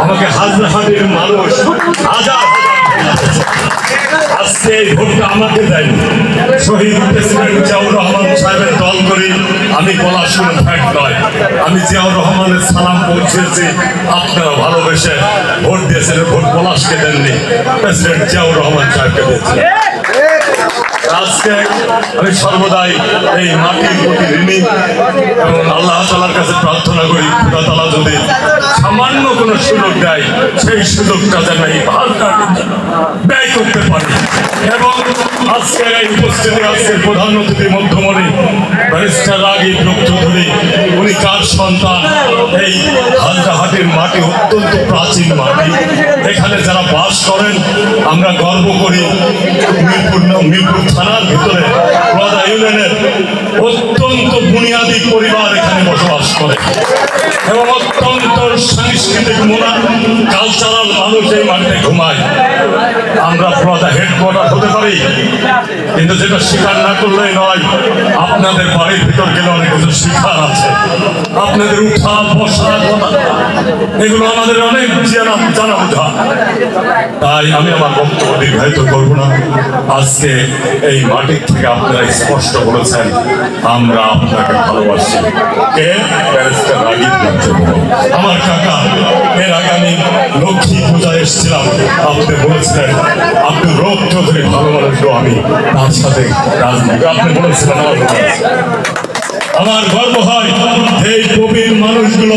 আমাকে হাজার মানুষ হাজার আজকে এই ভোটটা আমাকে দেয়নি, শহীদ প্রেসিডেন্ট জিয়াউর রহমান সাহেবের দল করি আমি পলাশপুর ফ্যাক্ট নয়, আমি জিয়াউর রহমানের সালাম পৌঁছেছি, আপনারা ভালোবেসে ভোট দিয়েছেন, ভোট পলাশকে দেননি, প্রেসিডেন্ট জিয়াউর রহমান সাহেবকে দিয়েছেন। আজকে আমি সর্বদাই এই মাটির প্রতি ঋণী এবং আল্লাহ তাআলার কাছে প্রার্থনা করি খোদা তাআলা যদি সামান্য কোনো সুযোগ দেয় সেই সুযোগটা যেন এই ভারতটা ব্যয় করতে পারি। এবং আজকের এই উপস্থিতি আজকের প্রধান অতিথি মধ্যমণি ব্যারিস্টার রাগিব চৌধুরী, উনি কার সন্তান? এই হালদাহাটির মাটি অত্যন্ত প্রাচীন মাটি, এখানে যারা বাস করেন আমরা গর্ব করি। মিরপুর থানার ভিতরে রোয়াদা ইউনিয়নের অত্যন্ত বুনিয়াদী পরিবার এখানে বসবাস করে এবং অত্যন্ত সাংস্কৃতিক কালচারাল মানুষ এই মাটিতে ঘুমায়। আমরা রোয়াদা হেডকোয়ার্টার হতে পারি, কিন্তু যেটা স্বীকার না করলেই নয়, আপনাদের বাড়ির ভিতর গেলে অনেক কিছু শিখার আছে, আপনাদের উঠা বসা এগুলো আমাদের অনেক জানা বোঝা। তাই আমি আমার বক্তব্য দীর্ঘায়িত করবো না। আজকে এই মাটির থেকে আপনারা স্পষ্ট বলেছেন আমরা আপনাকে ভালোবাসি। কে? ব্যারিস্টার রাগিব চৌধুরী আমার কাকা। এর আগে আমি লক্ষ্মী পূজায় এসেছিলাম, আপনি বলেছিলেন আপনি রোগ চৌধুরী ভালো মানুষ, আমি তার সাথে রাজনীতি আপনি বলেছিলেন। আমার গর্ব হয় এই প্রবীণ মানুষগুলো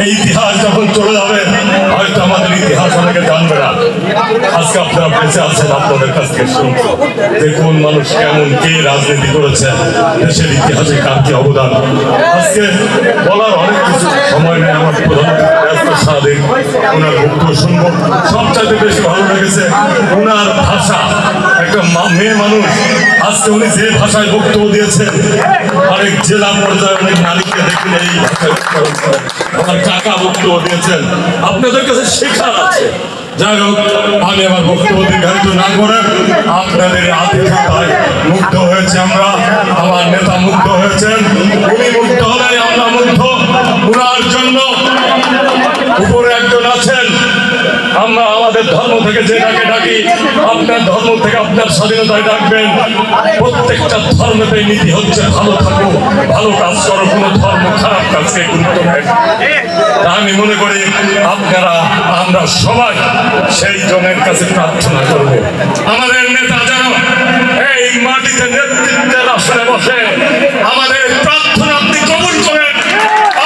এই ইতিহাস যখন চলে যাবে হয়তো আমাদের ইতিহাস অনেকে জানবে না। আজকে আপনারা বেঁচে আছেন, আপনাদের কাছ থেকে শুনছি যে কোন মানুষ কেমন কে রাজনীতি করেছে, দেশের ইতিহাসে কার কি অবদান। আজকে বলার অনেক কিছু সময় নেই, আমার প্রধানমন্ত্রী সারাদিন ওনার বক্তব্য শুনবো। সবচাইতে বেশি ভালো লেগেছে ওনার ভাষা, একটা মেয়ে মানুষ আজকে উনি যে ভাষায় বক্তব্য দিয়েছেন, অনেক জেলা পর্যায়ে অনেক নারীকে দেখলে এই ভাষায় আমার কাকা বক্তব্য দিয়েছেন, আপনাদের কাছে শেখার আছে। যাই হোক, আমি আমার বক্তব্য দীর্ঘায়িত না করে আপনাদের আতিথ্যতায় মুগ্ধ হয়েছে আমরা, আমার নেতা মুগ্ধ হয়েছেন, উনি মুগ্ধ হলেই আমরা মুগ্ধ। উনার জন্য উপরে একজন আছেন, আমরা আমাদের ধর্ম থেকে যে ডাকি আপনার ধর্ম থেকে আপনার স্বাধীনতায় ডাকবেন। প্রত্যেকটা ধর্মের নীতি হচ্ছে ভালো থাকো, ভালো কাজ করো, কোনো ধর্ম খারাপ কাজকে গুরুত্ব দেয়। আমি মনে করি আপনারা আমরা সবাই সেই জনের কাছে প্রার্থনা করব আমাদের নেতা যেন এই মাটিতে নেতৃত্বের আসনে বসে আমাদের প্রার্থনা আপনি কবুল করেন।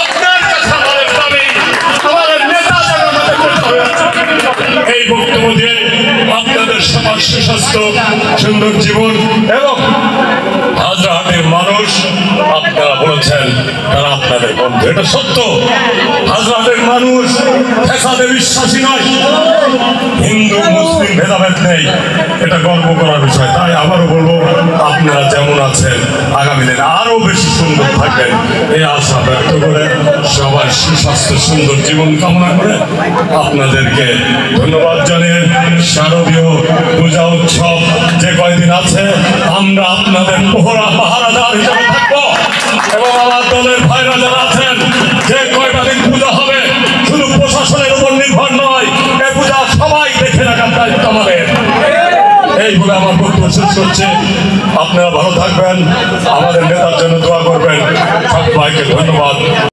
আপনার কাছে আমাদের দাবি আমাদের নেতা যেন আমাদের করতে হয়েছে। এই বক্তব্য দিয়ে আপনাদের সমাজ সুস্বাস্থ্য সুন্দর জীবন এবং হাজারহাটের মানুষ আপনারা বলেছেন তারা আপনাদের বন্ধু, এটা সত্য। হাজারহাটের মানুষ ফ্যাসাদে বিশ্বাসী নয়, হিন্দু মুসলিম ভেদাভেদ নেই, এটা গর্ব করার বিষয়। তাই আবারও বলবো আপনারা যেমন আছেন আগামী দিনে আরো বেশি সুন্দর থাকবেন এই আশা ব্যক্ত করে সবাই সুস্বাস্থ্য সুন্দর জীবন কামনা করে আপনাদেরকে ধন্যবাদ জানিয়ে শারদীয় পূজা উৎসব যে কয়দিন আছে আমরা আপনাদের পাহারাদার হিসেবে থাকবো এবং আমার দলের ভাইরা যারা আছেন যে কয়টা দিন পূজা হবে শুধু প্রশাসনের উপর নির্ভর নয়, এই পূজা সবাই দেখে রাখার দায়িত্ব আমাদের। এই বলে আমার বক্তব্য শেষ করছে। আপনারা ভালো থাকবেন, আমাদের নেতার জন্য দোয়া করবেন। সবাইকে ধন্যবাদ।